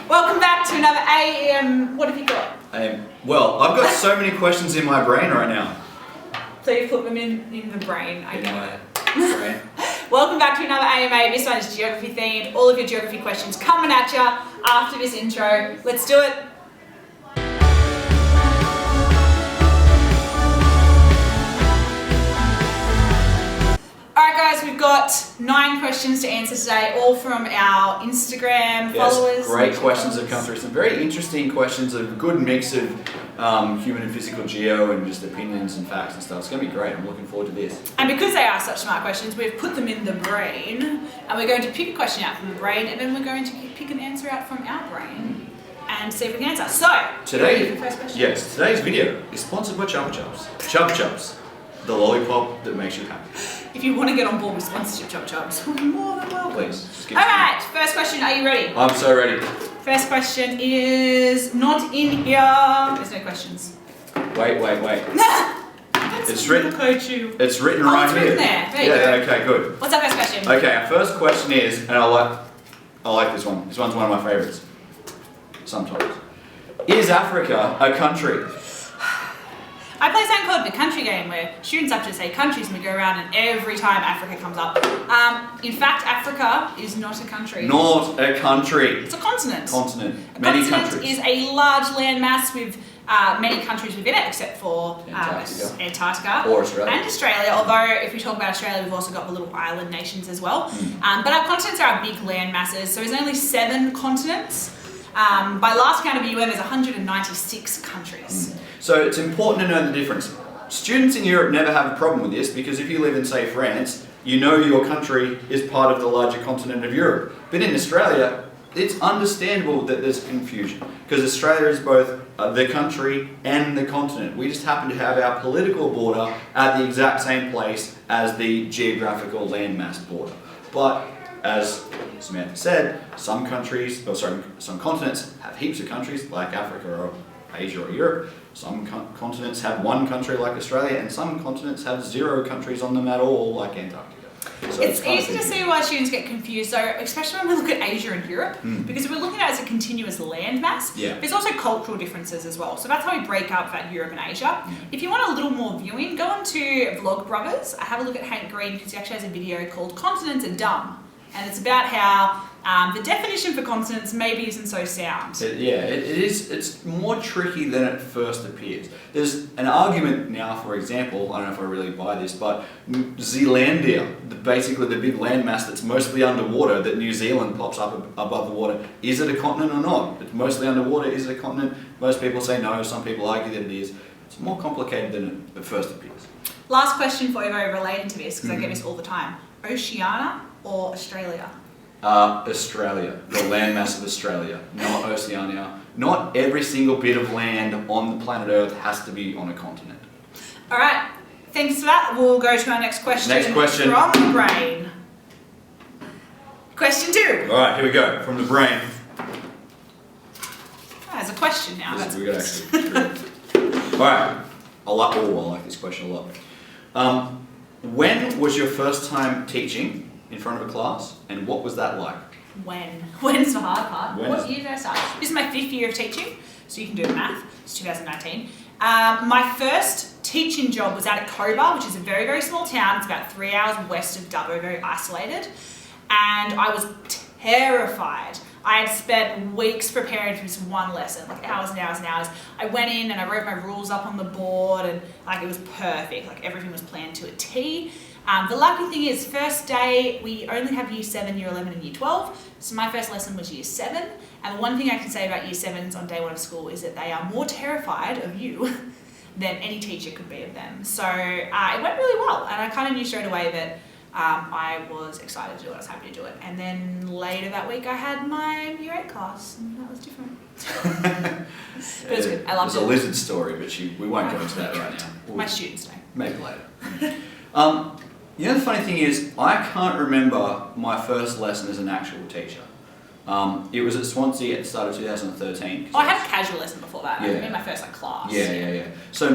Welcome back to another AM. What have you got? Well, I've got so many questions in my brain right now. So you put them in the brain, I guess. My brain. Welcome back to another AMA. This one is geography themed. All of your geography questions coming at you after this intro. Let's do it. Alright guys, we've got 9 questions to answer today, all from our Instagram followers. Yes, great questions have come through. Some very interesting questions, a good mix of human and physical geo and just opinions and facts and stuff. It's going to be great. I'm looking forward to this. And because they are such smart questions, we've put them in the brain, and we're going to pick a question out from the brain, and then we're going to pick an answer out from our brain and see if we can answer. So, ready for the first question? Yes, today's video is sponsored by Chupa Chups. Chupa Chups, the lollipop that makes you happy. If you want to get on board with sponsorship, Chupa Chups, we're more than welcome. Please, just get Alright, first question, are you ready? I'm so ready. First question is not in here. There's no questions. Wait. It's written. It's written right it's here. Written there. There you go. Okay, good. What's our first question? Okay, our first question is, and I like this one. This one's one of my favourites. Sometimes. Is Africa a country? I play something called the country game where students have to say countries and we go around and every time Africa comes up. In fact, Africa is not a country. Not a country. It's a continent. Many continent countries. is a large landmass with many countries within it except for Antarctica. Or Australia. And Australia, although if we talk about Australia, we've also got the little island nations as well. But our continents are our big land masses, so there's only 7 continents. By last count of the UN, there's 196 countries. So it's important to know the difference. Students in Europe never have a problem with this because if you live in, say, France, you know your country is part of the larger continent of Europe. But in Australia, it's understandable that there's confusion because Australia is both the country and the continent. We just happen to have our political border at the exact same place as the geographical landmass border. But as Samantha said, some continents have heaps of countries like Africa or Asia or Europe. Some continents have one country like Australia, and some continents have 0 countries on them at all, like Antarctica. So it's easy to see why students get confused, though, especially when we look at Asia and Europe, because if we're looking at it as a continuous landmass, there's also cultural differences as well. So that's how we break up that Europe and Asia. If you want a little more viewing, go on to Vlog Brothers. I have a look at Hank Green because he actually has a video called Continents Are Dumb. And it's about how the definition for continents maybe isn't so sound. It is. It's more tricky than it first appears. There's an argument now, for example, I don't know if I really buy this, but Zealandia, basically the big landmass that's mostly underwater, that New Zealand pops up above the water, is it a continent or not? It's mostly underwater, is it a continent? Most people say no, some people argue that it is. It's more complicated than it first appears. Last question for you, related to this, because I get this all the time. Oceania or Australia? Australia, the landmass of Australia, not Oceania. Not every single bit of land on the planet Earth has to be on a continent. All right, thanks for that. We'll go to our next question. Next question. From the brain. Question 2. All right, here we go, from the brain. There's a question now. That's good, actually. All right, I like this question a lot. When was your first time teaching in front of a class, and what was that like? When's the hard part? What year did I start? This is my 5th year of teaching, so you can do the math. It's 2019. My first teaching job was out at Cobar, which is a very, very small town. It's about 3 hours west of Dubbo, very isolated. And I was terrified. I had spent weeks preparing for this one lesson, like hours and hours and hours. I went in and I wrote my rules up on the board and it was perfect, everything was planned to a T. The lucky thing is, first day, we only have Year 7, Year 11 and Year 12. So my first lesson was Year 7. And the one thing I can say about Year 7s on day 1 of school is that they are more terrified of you than any teacher could be of them. So it went really well. And I kind of knew straight away that I was excited to do it, I was happy to do it. And then later that week I had my Year 8 class, and that was different. But it was good, I loved it. There's a lizard story, but we won't go into that right now. My students know. Maybe later. You know, the funny thing is, I can't remember my first lesson as an actual teacher. It was at Swansea at the start of 2013. I had a casual lesson before that. Yeah. I mean, my first class. Yeah. So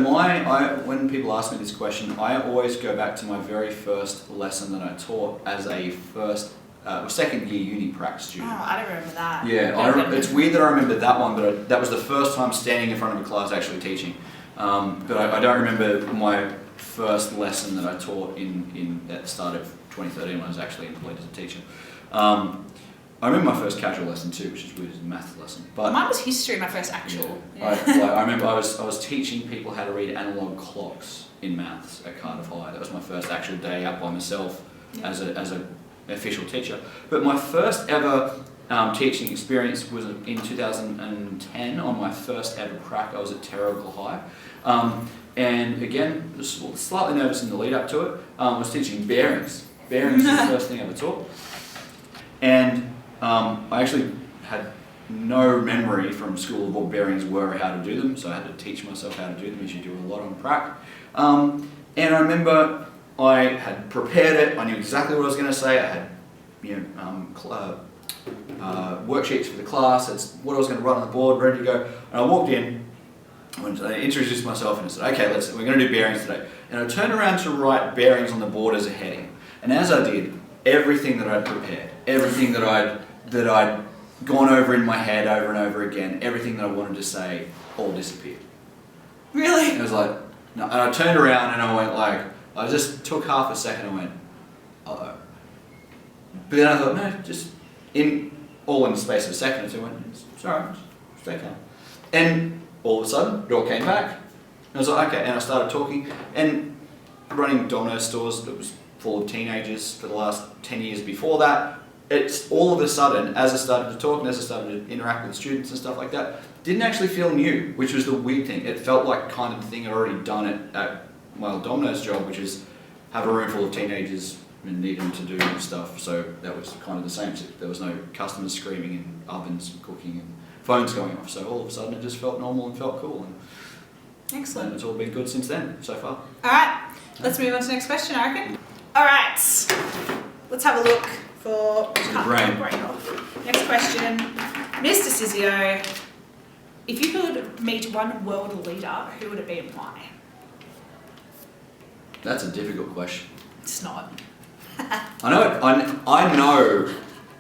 when people ask me this question, I always go back to my very first lesson that I taught as a first second year uni prac student. Oh, I don't remember that. Yeah, it's weird that I remember that one, but that was the first time standing in front of a class actually teaching. But I don't remember my first lesson that I taught at the start of 2013 when I was actually employed as a teacher. I remember my first casual lesson too, which is weird, it was a maths lesson. But mine was history, my first actual. Yeah. I remember I was teaching people how to read analog clocks in maths at Cardiff High. That was my first actual day out by myself as an official teacher. But my first ever teaching experience was in 2010 on my first ever prac. I was at Terrigal High. And again, just slightly nervous in the lead up to it. I was teaching bearings. Bearings was the first thing I ever taught. And I actually had no memory from school of what bearings were or how to do them, so I had to teach myself how to do them, as you do a lot on prac. And I remember I had prepared it, I knew exactly what I was going to say, I had worksheets for the class, that's what I was going to write on the board, ready to go, and I walked in, I introduced myself and I said, okay, we're going to do bearings today. And I turned around to write bearings on the board as a heading, and as I did, everything that I'd prepared, everything that I'd gone over in my head over and over again, everything that I wanted to say, all disappeared. Really? And I was like, no. And I turned around and I went like, I just took half a second and went, uh-oh. But then I thought, no, just all in the space of a second or two, I went, it's alright, stay calm. And all of a sudden, it all came back. And I was like, okay, and I started talking, and running Domino's stores that was full of teenagers for the last 10 years before that, it's all of a sudden, as I started to talk and as I started to interact with students and stuff like that, didn't actually feel new, which was the weird thing. It felt like kind of the thing I'd already done at my old Domino's job, which is have a room full of teenagers and need them to do stuff. So that was kind of the same. There was no customers screaming and ovens cooking and phones going off. So all of a sudden it just felt normal and felt cool. And excellent. And it's all been good since then, so far. Alright, let's move on to the next question, I reckon. Alright, let's have a look for brain. Off. Next question. Mr. Sizio, if you could meet one world leader, who would it be and why? That's a difficult question. It's not. I know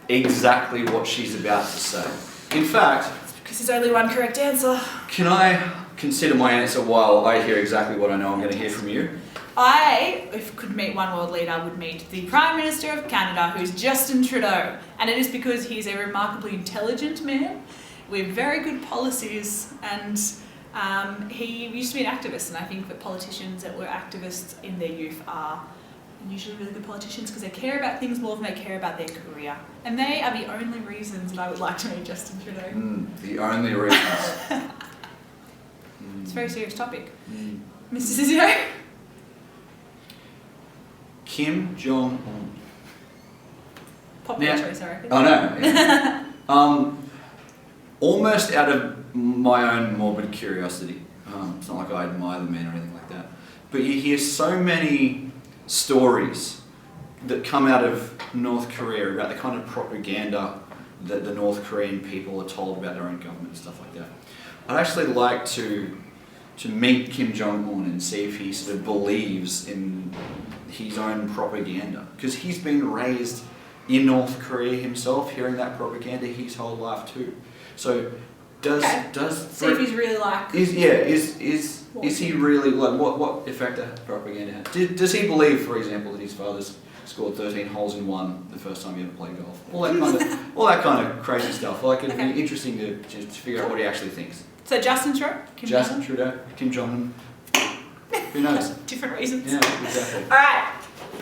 exactly what she's about to say. In fact, because there's only one correct answer. Can I consider my answer while I hear exactly what I know I'm going to hear from you? If could meet one world leader, would meet the Prime Minister of Canada, who's Justin Trudeau. And it is because he's a remarkably intelligent man with very good policies, and he used to be an activist, and I think that politicians that were activists in their youth are usually really good politicians because they care about things more than they care about their career. And they are the only reasons that I would like to meet Justin Trudeau. The only reasons. It's a very serious topic. Mr. Sizio? Kim Jong-un. Popular choice, I reckon. I know. Almost out of my own morbid curiosity. It's not like I admire the man or anything like that. But you hear so many stories that come out of North Korea about the kind of propaganda that the North Korean people are told about their own government and stuff like that. I'd actually like to meet Kim Jong-un and see if he sort of believes in his own propaganda, because he's been raised in North Korea himself, hearing that propaganda his whole life too. So does see if he's really like is he really like what effect that propaganda has? Does he believe, for example, that his father's scored 13 holes in one the first time he ever played golf? All that kind of crazy stuff. Like it'd be interesting to figure out what he actually thinks. So Justin Trudeau? Justin Trudeau, Kim Jong-un. Who knows? Different reasons. Yeah, exactly. Alright.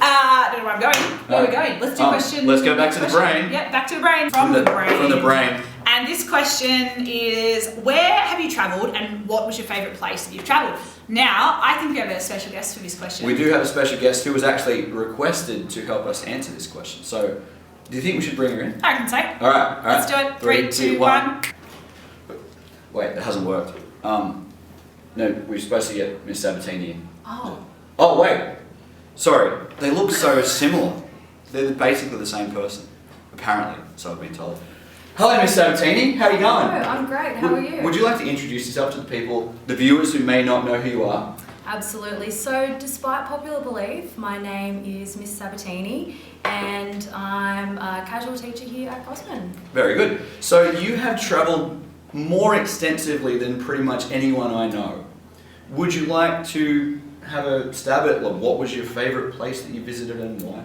I don't know where I'm going. Where are we going? Let's do question. Let's go back to the brain. Yep, back to the brain. From the brain. From the brain. And this question is, where have you travelled and what was your favourite place that you've travelled? Now, I think we have a special guest for this question. We do have a special guest who was actually requested to help us answer this question. So, do you think we should bring her in? I can say. Alright. Let's do it. 3, 2, 1. Wait, that hasn't worked. No, we were supposed to get Miss Sabatini in. Oh, wait. Sorry. They look so similar. They're basically the same person. Apparently, so I've been told. Hello, Miss Sabatini. How are you going? Hello, I'm great. How are you? Would you like to introduce yourself to the people, the viewers who may not know who you are? Absolutely. So despite popular belief, my name is Miss Sabatini and I'm a casual teacher here at Cosman. Very good. So you have travelled more extensively than pretty much anyone I know. Would you like to have a stab at what was your favourite place that you visited and why?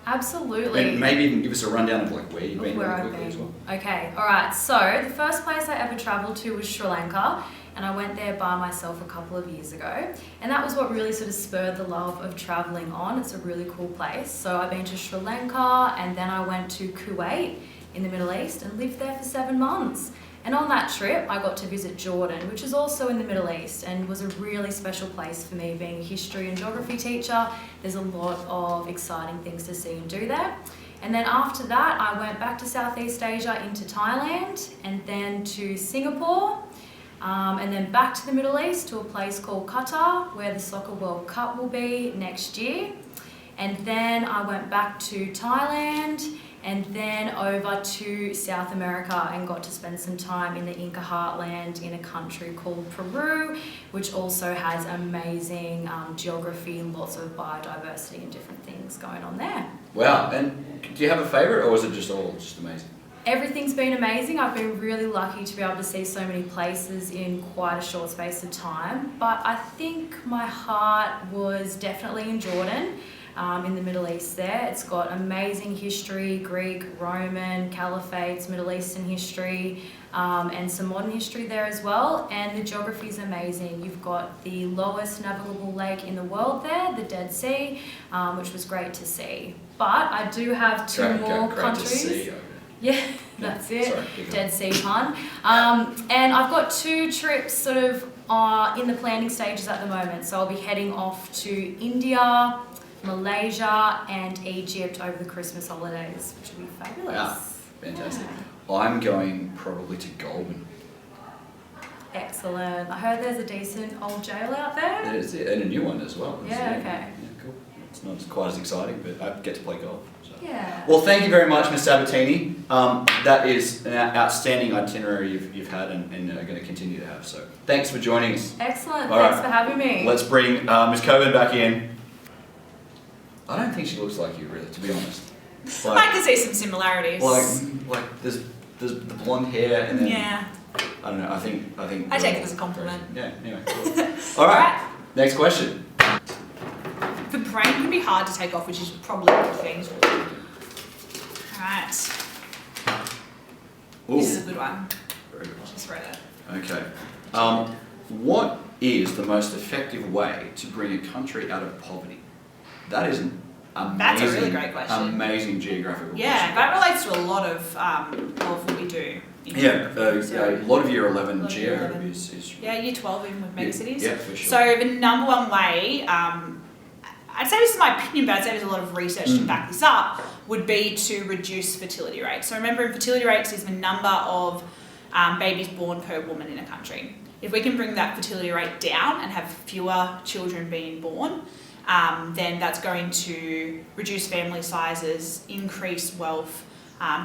Absolutely. And maybe even give us a rundown of where you've been where really I've quickly been. as well. Okay, alright, so the first place I ever travelled to was Sri Lanka, and I went there by myself a couple of years ago, and that was what really sort of spurred the love of travelling on. It's a really cool place. So I've been to Sri Lanka, and then I went to Kuwait in the Middle East and lived there for 7 months. And on that trip, I got to visit Jordan, which is also in the Middle East, and was a really special place for me being a history and geography teacher. There's a lot of exciting things to see and do there. And then after that, I went back to Southeast Asia into Thailand, and then to Singapore, and then back to the Middle East to a place called Qatar, where the Soccer World Cup will be next year. And then I went back to Thailand, and then over to South America and got to spend some time in the Inca heartland in a country called Peru, which also has amazing geography, lots of biodiversity and different things going on there. Wow, and do you have a favourite or was it just all just amazing? Everything's been amazing. I've been really lucky to be able to see so many places in quite a short space of time, but I think my heart was definitely in Jordan. In the Middle East there. It's got amazing history, Greek, Roman, Caliphates, Middle Eastern history, and some modern history there as well. And the geography is amazing. You've got the lowest navigable lake in the world there, the Dead Sea, which was great to see. But I do have two more countries. To see. Yeah, that's it. Sorry, Dead Sea pun. And I've got 2 trips sort of in the planning stages at the moment. So I'll be heading off to India, Malaysia and Egypt over the Christmas holidays, which will be fabulous. Wow, fantastic. Yeah. I'm going probably to Goulburn. Excellent. I heard there's a decent old jail out there. There's and a new one as well. Yeah, okay. Yeah, cool. It's not quite as exciting, but I get to play golf. So. Yeah. Well, thank you very much, Ms. Sabatini. That is an outstanding itinerary you've had and are going to continue to have. So thanks for joining us. Excellent. All Thanks right. for having me. Let's bring Ms. Coburn back in. I don't think she looks like you, really, to be honest. I can see some similarities. Like there's the blonde hair and then yeah. I don't know. I think I take it as a compliment. Yeah. Anyway. Cool. All right. Next question. The brain can be hard to take off, which is probably a good thing. All right. Ooh. This is a good one. Very good. Just read it. Okay. What is the most effective way to bring a country out of poverty? That is an amazing, That's a really great question. Amazing geographical Yeah, question. that relates to a lot of what we do. Yeah, So- a lot of year 11 lot of geo year 11. is Yeah, year 12 even with megacities. Yeah, for sure. So the number one way, I'd say this is my opinion, but I'd say there's a lot of research to back this up, would be to reduce fertility rates. So remember, fertility rates is the number of babies born per woman in a country. If we can bring that fertility rate down and have fewer children being born, then that's going to reduce family sizes, increase wealth,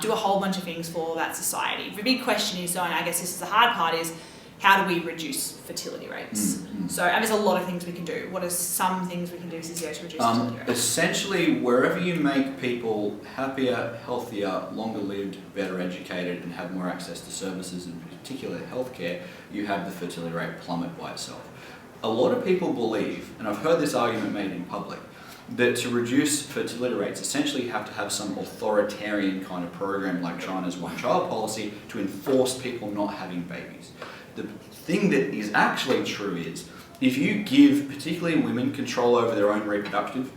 do a whole bunch of things for that society. The big question is, though, and I guess this is the hard part, is how do we reduce fertility rates? So and there's a lot of things we can do. What are some things we can do, Cizio, to reduce fertility rates? Essentially, wherever you make people happier, healthier, longer lived, better educated, and have more access to services, in particular healthcare, you have the fertility rate plummet by itself. A lot of people believe, and I've heard this argument made in public, that to reduce fertility rates, essentially you have to have some authoritarian kind of program like China's one-child policy to enforce people not having babies. The thing that is actually true is, if you give particularly women control over their own reproduction,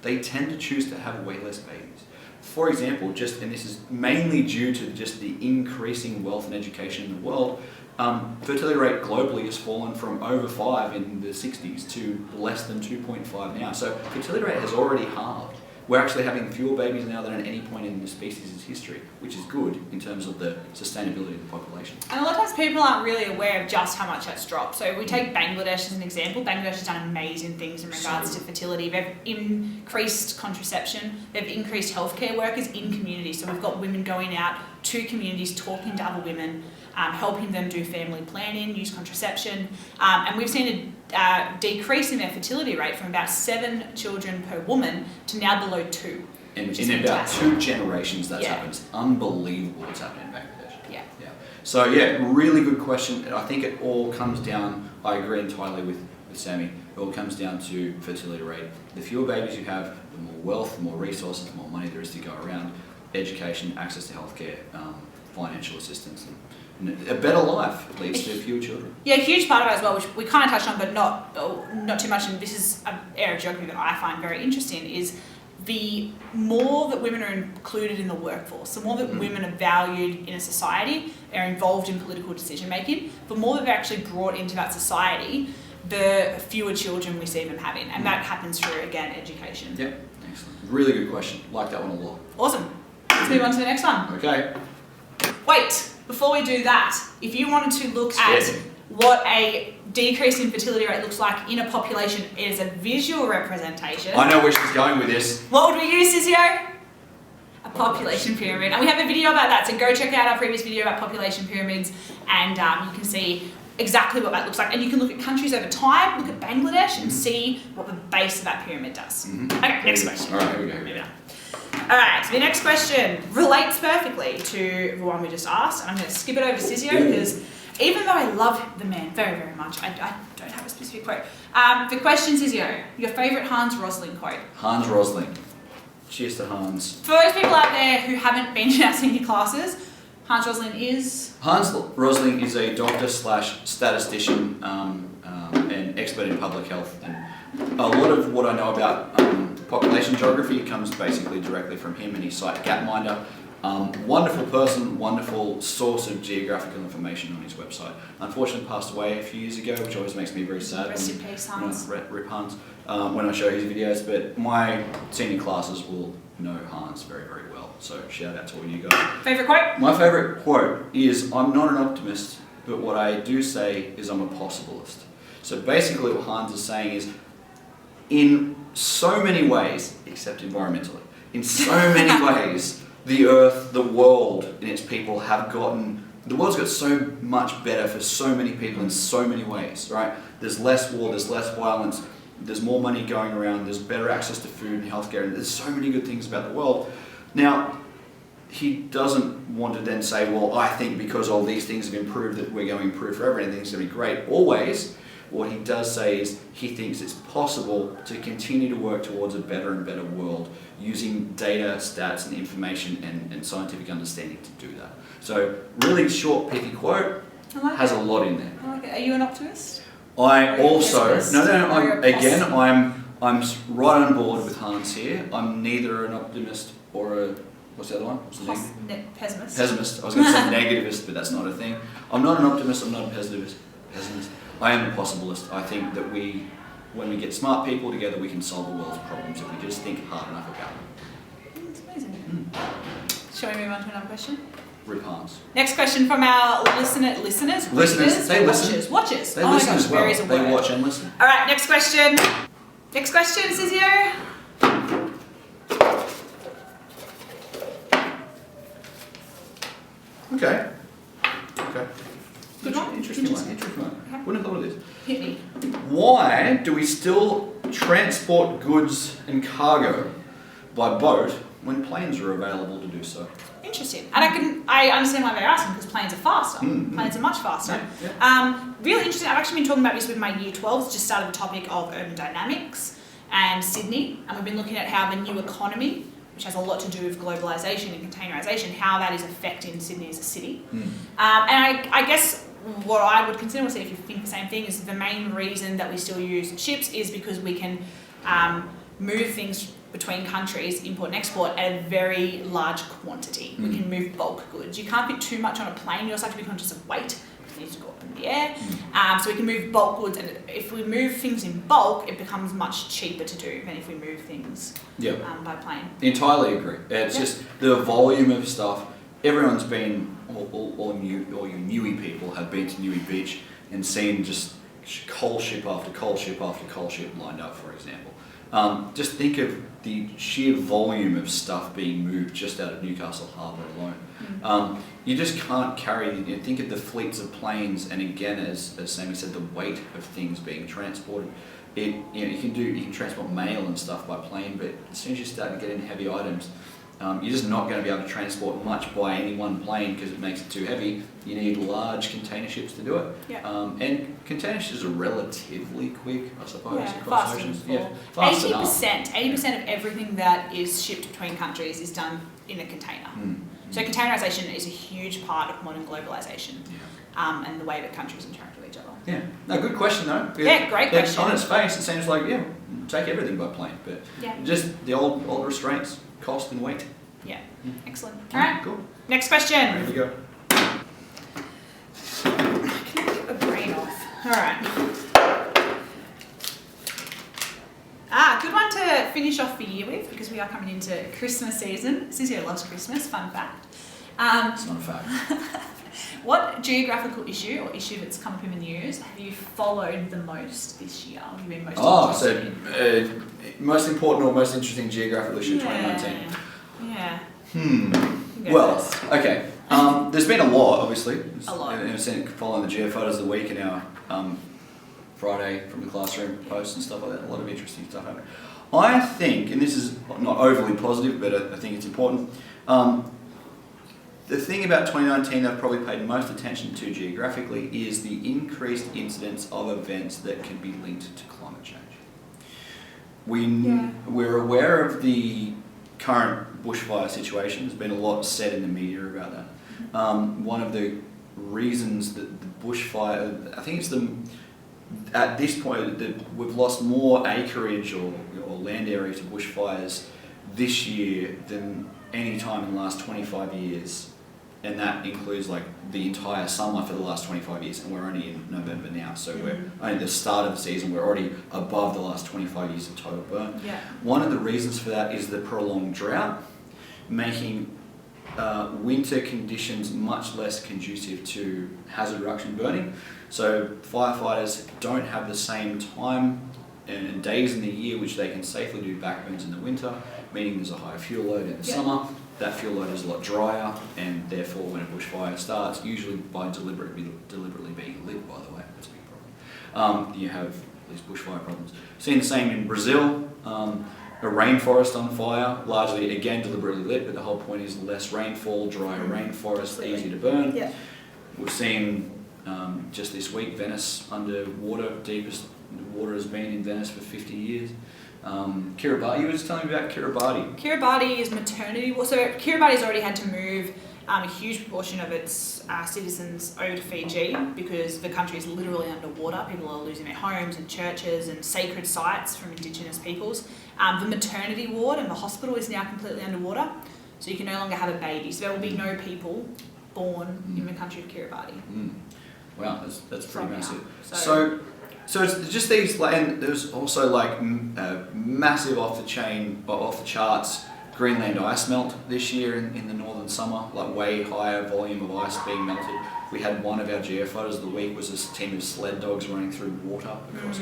they tend to choose to have way less babies. For example, and this is mainly due to just the increasing wealth and education in the world, fertility rate globally has fallen from over 5 in the 60s to less than 2.5 now. So fertility rate has already halved. We're actually having fewer babies now than at any point in the species' history, which is good in terms of the sustainability of the population. And a lot of times people aren't really aware of just how much that's dropped. So if we take Bangladesh as an example, Bangladesh has done amazing things in regards to fertility. They've increased contraception, they've increased healthcare workers in communities. So we've got women going out to communities, talking to other women, helping them do family planning, use contraception. And we've seen decrease in their fertility rate from about 7 children per woman to now below 2. And in about 2 generations that's happened. It's unbelievable what's happening in Bangladesh. Yeah. So yeah, really good question. And I think it all comes down, I agree entirely with Sammy, it all comes down to fertility rate. The fewer babies you have, the more wealth, the more resources, the more money there is to go around, education, access to healthcare, financial assistance, and a better life leads to fewer children. Yeah, a huge part of it as well, which we kind of touched on, but not too much, and this is an area of geography that I find very interesting, is the more that women are included in the workforce, the more that women are valued in a society, are involved in political decision making, the more that they're actually brought into that society, the fewer children we see them having. And that happens through, again, education. Yep, excellent. Really good question. Like that one a lot. Awesome. Let's move on to the next one. Okay. Wait, before we do that, if you wanted to look at what a decrease in fertility rate looks like in a population as a visual representation. I know where she's going with this. What would we use, Sisio? A population pyramid. And we have a video about that, so go check out our previous video about population pyramids, and you can see exactly what that looks like. And you can look at countries over time, look at Bangladesh, and see what the base of that pyramid does. Okay, next question. All right, here we go. Moving on. All right, so the next question relates perfectly to the one we just asked, and I'm going to skip it over to Sisio because even though I love the man very, very much, I don't have a specific quote. The question, Sisio, your favourite Hans Rosling quote? Hans Rosling. Cheers to Hans. For those people out there who haven't been in our senior classes, Hans Rosling is? Hans Rosling is a doctor / statistician and expert in public health. And a lot of what I know about population geography comes basically directly from him, and his site Gapminder. Wonderful person, wonderful source of geographical information on his website. Unfortunately passed away a few years ago, which always makes me very sad. Rest in peace, Hans. Rip Hans. When I show his videos, but my senior classes will know Hans very, very well. So shout out to all you guys. Favourite quote? My favourite quote is, I'm not an optimist, but what I do say is I'm a possibilist. So basically what Hans is saying is, in so many ways, except environmentally, in so many ways, the earth, the world and its people have gotten, the world's got so much better for so many people in so many ways, right? There's less war, there's less violence, there's more money going around, there's better access to food and healthcare, and there's so many good things about the world. Now, he doesn't want to then say, well, I think because all these things have improved that we're going to improve forever and things are going to be great always. What he does say is he thinks it's possible to continue to work towards a better and better world using data, stats and information and scientific understanding to do that. So really short, pithy quote, has a lot in there. I like it. Are you an optimist? I'm right on board with Hans here. I'm neither an optimist or a, what's the other one? What's the name? Pessimist. Pessimist. I was going to say negativist, but that's not a thing. I'm not an optimist, I'm not a pessimist. I am a possibilist. I think that when we get smart people together, we can solve the world's problems if we just think hard enough about them. That's amazing. Shall we move on to another question? Rip Hans. Next question from our listeners. They listen. Watchers. They listen as well. There is a word. They watch and listen. All right, next question. Next question, Sisio. Okay. Good one. Interesting one. Okay. Wouldn't have thought of this. Hit me. Why do we still transport goods and cargo by boat when planes are available to do so? Interesting. And I understand why they're asking, because planes are faster. Planes are much faster. Yeah. Really interesting. I've actually been talking about this with my year 12s, just started the topic of urban dynamics and Sydney. And we've been looking at how the new economy, which has a lot to do with globalisation and containerisation, how that is affecting Sydney as a city. And I guess what I would consider, we'll see if you think the same thing, is the main reason that we still use ships is because we can move things between countries, import and export, at a very large quantity. We can move bulk goods. You can't fit too much on a plane. You also have to be conscious of weight. It needs to go up in the air. So we can move bulk goods, and if we move things in bulk, it becomes much cheaper to do than if we move things by plane. Entirely agree. It's just the volume of stuff. Everyone's been, all you Newey people have been to Newey Beach and seen just coal ship after coal ship after coal ship lined up, for example. Just think of the sheer volume of stuff being moved just out of Newcastle Harbour alone. You just can't carry. Think of the fleets of planes, and again, as Sammy said, the weight of things being transported. You can transport mail and stuff by plane, but as soon as you start to get in heavy items, you're just not going to be able to transport much by any one plane because it makes it too heavy. You need large container ships to do it. Yeah. And container ships are relatively quick, I suppose, across oceans. Yeah, fast 80% of everything that is shipped between countries is done in a container. So containerisation is a huge part of modern globalisation, and the way that countries interact with each other. Yeah. No, good question though. Yeah, great question. On its face, it seems like take everything by plane, but just the old restraints, cost and weight. Yeah. Excellent. All right. Cool. Next question. There we go. Can I get a brain off? All right. Good one to finish off the year with because we are coming into Christmas season. Cynthia loves Christmas, fun fact. It's not a fact. What geographical issue or issue that's come up in the news have you followed the most this year? Or have you been most interested in? Most important or most interesting geographical issue 2019? Yeah. Well, okay. There's been a lot, obviously. A lot. I've seen following the geophotos of the week and our Friday from the classroom posts and stuff like that. A lot of interesting stuff happening. I think, and this is not overly positive, but I think it's important. The thing about 2019 that I've probably paid most attention to geographically is the increased incidence of events that can be linked to climate change. We're aware of the current bushfire situation. There's been a lot said in the media about that. One of the reasons that the bushfire, I think it's at this point that we've lost more acreage or land area to bushfires this year than any time in the last 25 years. And that includes like the entire summer for the last 25 years, and we're only in November now, so we're only at the start of the season. We're already above the last 25 years of total burn. Yeah. One of the reasons for that is the prolonged drought, making winter conditions much less conducive to hazard reduction burning. So firefighters don't have the same time and days in the year which they can safely do backburns in the winter, meaning there's a higher fuel load in the summer. That fuel load is a lot drier, and therefore when a bushfire starts, usually by deliberately being lit, by the way, that's a big problem, you have these bushfire problems. Seen the same in Brazil, a rainforest on fire, largely again deliberately lit, but the whole point is less rainfall, drier rainforest, easy to burn. Yeah. We've seen just this week Venice underwater, deepest water has been in Venice for 50 years. Kiribati, you were just telling me about Kiribati. Kiribati is maternity. So Kiribati's already had to move a huge proportion of its citizens over to Fiji because the country is literally underwater. People are losing their homes and churches and sacred sites from indigenous peoples. The maternity ward and the hospital is now completely underwater, so you can no longer have a baby. So there will be no people born in the country of Kiribati. Wow, that's pretty massive. So it's just these, and there's also like massive off the charts Greenland ice melt this year in the northern summer, like way higher volume of ice being melted. We had one of our geophotos of the week was this team of sled dogs running through water across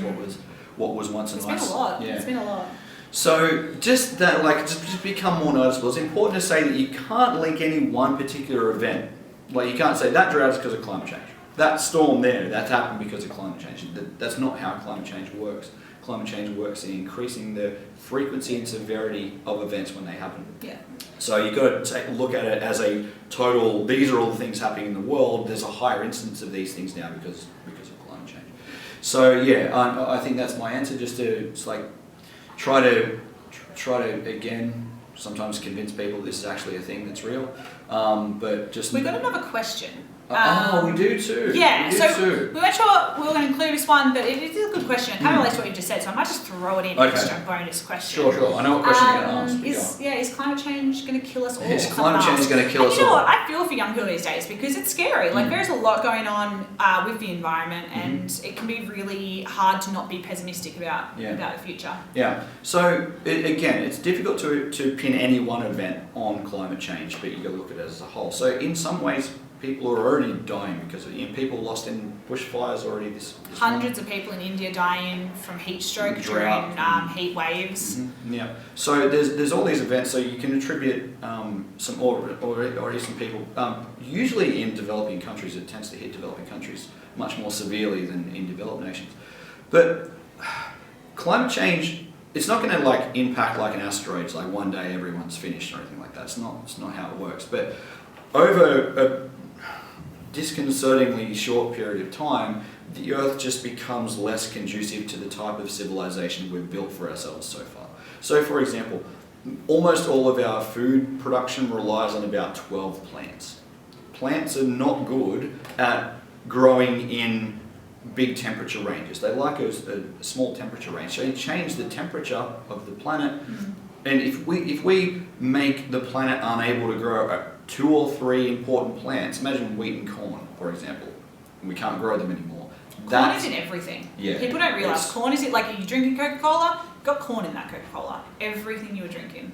what was once an ice. It's been a lot. Yeah. It's been a lot. So just that, like, just become more noticeable. It's important to say that you can't link any one particular event. Like you can't say that drought is because of climate change. That storm there, that's happened because of climate change. That's not how climate change works. Climate change works in increasing the frequency and severity of events when they happen. Yeah. So you've got to take a look at it as a total, these are all the things happening in the world. There's a higher incidence of these things now because of climate change. So yeah, I think that's my answer, just to try to again, sometimes convince people this is actually a thing that's real. But just... We've got another question. We do too. Yeah, we weren't sure we were going to include this one, but it is a good question. It kind of relates to what you just said, so I might just throw it in as extra bonus question. Sure. I know what question you're going to ask. Is climate change going to kill us all? Is climate change going to kill us all? You know what? I feel for young people these days because it's scary. Like there's a lot going on with the environment, and it can be really hard to not be pessimistic about the future. Yeah. So again, it's difficult to pin any one event on climate change, but you got to look at it as a whole. So in some ways, people are already dying because of it. People lost in bushfires already this Hundreds of people in India dying from heat stroke during heat waves. Yeah. So there's all these events. So you can attribute already some people. Usually in developing countries, it tends to hit developing countries much more severely than in developed nations. But climate change, it's not going to like impact like an asteroid. It's like one day everyone's finished or anything like that. It's not how it works. But over a disconcertingly short period of time, the Earth just becomes less conducive to the type of civilization we've built for ourselves so far. So, for example, almost all of our food production relies on about 12 plants. Plants are not good at growing in big temperature ranges. They like a small temperature range. So you change the temperature of the planet, and if we make the planet unable to grow 2 or 3 important plants, imagine wheat and corn, for example, and we can't grow them anymore. Corn is in everything. Yeah, people don't realise corn is in, like, if you're drinking Coca-Cola, got corn in that Coca-Cola. Everything you were drinking.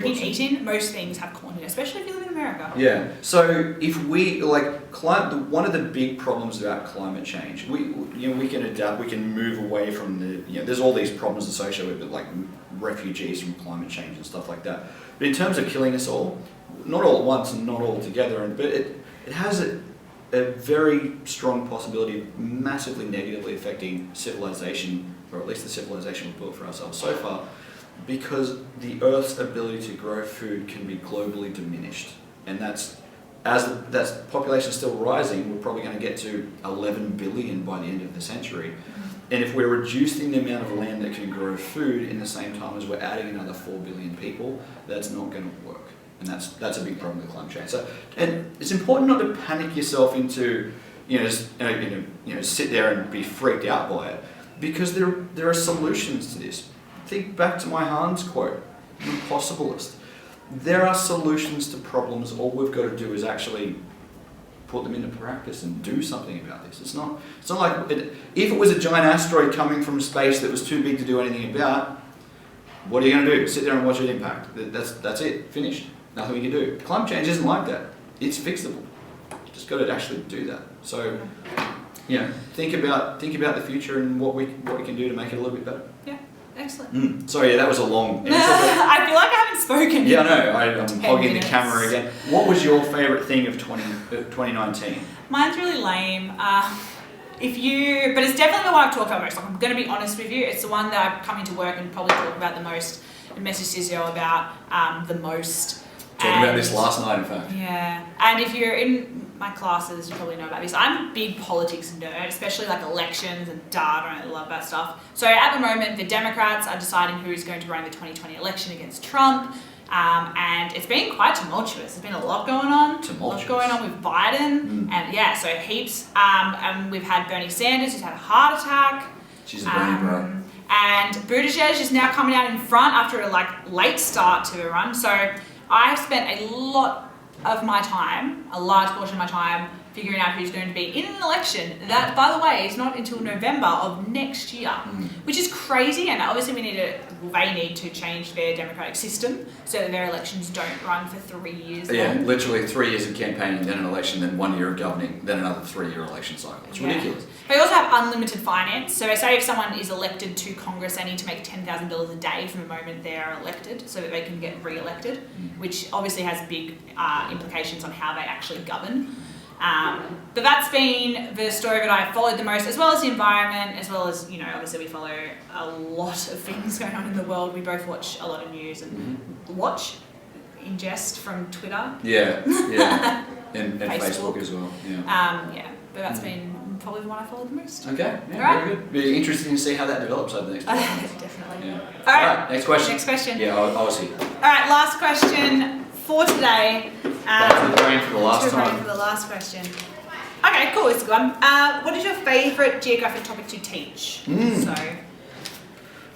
Eating, most things have corn in it, especially if you live in America. Yeah. So if we one of the big problems about climate change, we can adapt, we can move away from there's all these problems associated with it, like refugees from climate change and stuff like that. But in terms of killing us all, not all at once and not all together, but it has a very strong possibility of massively negatively affecting civilization, or at least the civilization we've built for ourselves so far, because the Earth's ability to grow food can be globally diminished. And as that population is still rising, we're probably going to get to 11 billion by the end of the century. And if we're reducing the amount of land that can grow food in the same time as we're adding another 4 billion people, that's not going to work. And that's a big problem with climate change. So, and it's important not to panic yourself into, sit there and be freaked out by it, because there are solutions to this. Think back to my Hans quote, "The impossibilist." There are solutions to problems. All we've got to do is actually put them into practice and do something about this. It's not like if it was a giant asteroid coming from space that was too big to do anything about, what are you going to do? Sit there and watch it impact? That's it. Finished. Nothing we can do. Climate change isn't like that. It's fixable. Just got to actually do that. So, think about the future and what we can do to make it a little bit better. Yeah. Excellent. Sorry, that was a long answer. I feel like I haven't spoken. Yeah, I know. I'm hogging the camera again. What was your favourite thing of 2019? Mine's really lame. But it's definitely the one I've talked about most. Like, I'm going to be honest with you. It's the one that I've come into work and probably talk about the most, and message Sizio about the most. Talking about this last night, in fact. Yeah. And if you're in my classes, you probably know about this. I'm a big politics nerd, especially like elections and data, and I love that stuff. So at the moment, the Democrats are deciding who is going to run the 2020 election against Trump. And it's been quite tumultuous. There's been a lot going on. A lot going on with Biden. And so heaps. And we've had Bernie Sanders, who's had a heart attack. She's a Bernie bro. And Buttigieg is now coming out in front after a late start to a run. So I have spent a large portion of my time, figuring out who's going to be in an election that, by the way, is not until November of next year, which is crazy. And obviously they need to change their democratic system so that their elections don't run for 3 years. Yeah, literally 3 years of campaigning, then an election, then 1 year of governing, then another 3-year election cycle. It's ridiculous. They also have unlimited finance. So say if someone is elected to Congress, they need to make $10,000 a day from the moment they are elected so that they can get re-elected, which obviously has big implications on how they actually govern. But that's been the story that I've followed the most, as well as the environment, as well as, obviously we follow a lot of things going on in the world. We both watch a lot of news and ingest from Twitter. Yeah. and Facebook as well. Yeah. But that's been probably the one I followed the most. Okay, very good. Be interesting to see how that develops over the next 12 months. Definitely. Yeah. All right, next question. Yeah, I'll see. All right, last question for today. Back to the brain for the last time. For the last question. Okay, cool. It's a good one. What is your favourite geographic topic to teach? So,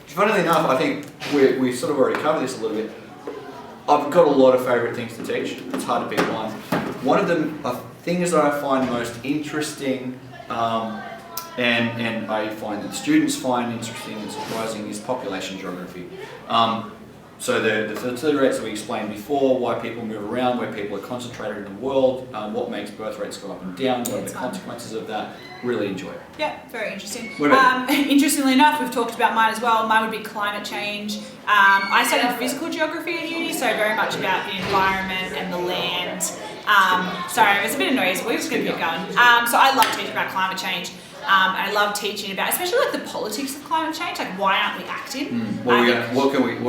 funnily enough, I think we sort of already covered this a little bit. I've got a lot of favourite things to teach. It's hard to pick one. One of the things that I find most interesting, and I find that students find interesting and surprising, is population geography. So the fertility rates that we explained before, why people move around, where people are concentrated in the world, what makes birth rates go up and down, what are the consequences of that. Really enjoy it. Yeah, very interesting. What about interestingly enough, we've talked about mine as well. Mine would be climate change. I studied physical geography at uni, so very much about the environment and the land. Sorry, there's a bit of noise. We're just going to keep going. So I love teaching about climate change. And I love teaching about, especially like the politics of climate change. Like, why aren't we acting? What are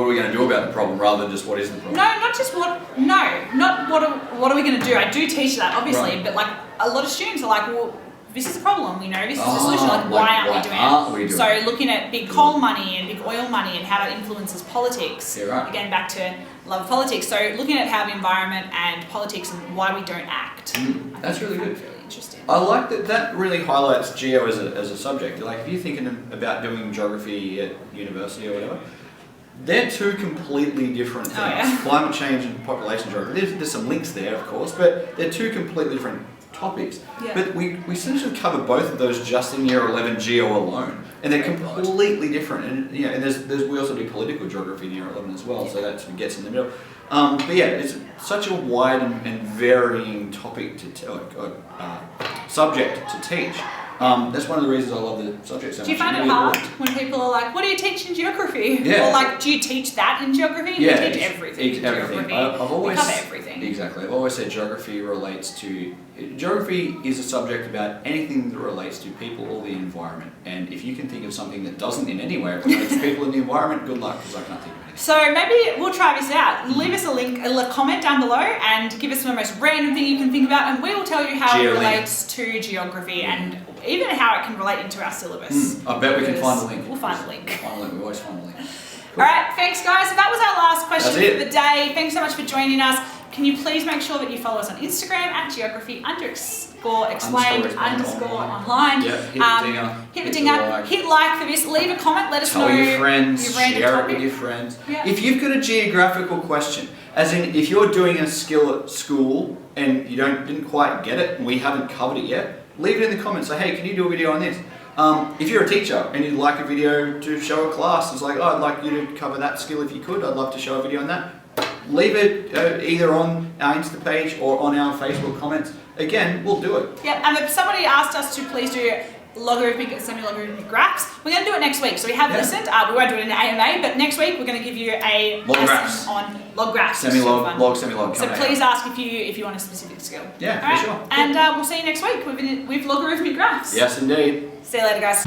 we going to do about the problem, rather than just what is the problem? No, not just what. No, not what. What are we going to do? I do teach that, obviously, Right. but like a lot of students are like, well, this is a problem. We know this is the solution. Like, why aren't we doing it? So looking at big coal money and big oil money and how that influences politics. Yeah, right. Again, back to love of politics. So looking at how the environment and politics and why we don't act. That's really good. Really interesting. I like that. That really highlights geo as a subject. Like, if you're thinking about doing geography at university or whatever, they're two completely different things. Oh, yeah. Climate change and population geography. There's some links there, of course, but they're two completely different topics. Yeah. But we essentially cover both of those just in year 11 geo alone, and they're completely different. And and we also do political geography in year 11 as well, so that sort of gets in the middle. But yeah, it's such a wide and varying topic subject to teach. That's one of the reasons I love the subject so much. Do you find it hard when people are like, what do you teach in geography? Yeah. Or like, do you teach that in geography? Yeah, We teach everything in everything. geography. I've always, we cover everything. Exactly. I've always said geography is a subject about anything that relates to people or the environment. And if you can think of something that doesn't in any way relate to people and the environment, good luck, because I can't think of anything. So maybe we'll try this out. Leave us a comment down below and give us the most random thing you can think about, and we will tell you how it relates to geography and even how it can relate into our syllabus. I bet we can find a link. We'll find a link. We always find a link. Cool. Alright, thanks guys. So that was our last question That's it. for the day. Thanks so much for joining us. Can you please make sure that you follow us on Instagram at geography_explained_online. Yeah, hit the dinger. Hit the dinger. Hit like for this. Leave a comment. Let us know Tell your friends. your random Share topic. it with your friends. Yeah. If you've got a geographical question, as in if you're doing a skill at school and you didn't quite get it and we haven't covered it yet, leave it in the comments. Say, hey, can you do a video on this? If you're a teacher and you'd like a video to show a class, it's like, oh, I'd like you to cover that skill if you could. I'd love to show a video on that. Leave it either on our Insta page or on our Facebook comments. Again, we'll do it. Yep, and if somebody asked us to please do logarithmic and semi-logarithmic graphs, we're going to do it next week. So we have listened. We won't do it in the AMA, but next week we're going to give you a lesson on log graphs. Semi-log, log, semi-log. So please ask if you want a specific skill. Yeah, All right? for sure. And we'll see you next week with logarithmic graphs. Yes, indeed. See you later, guys.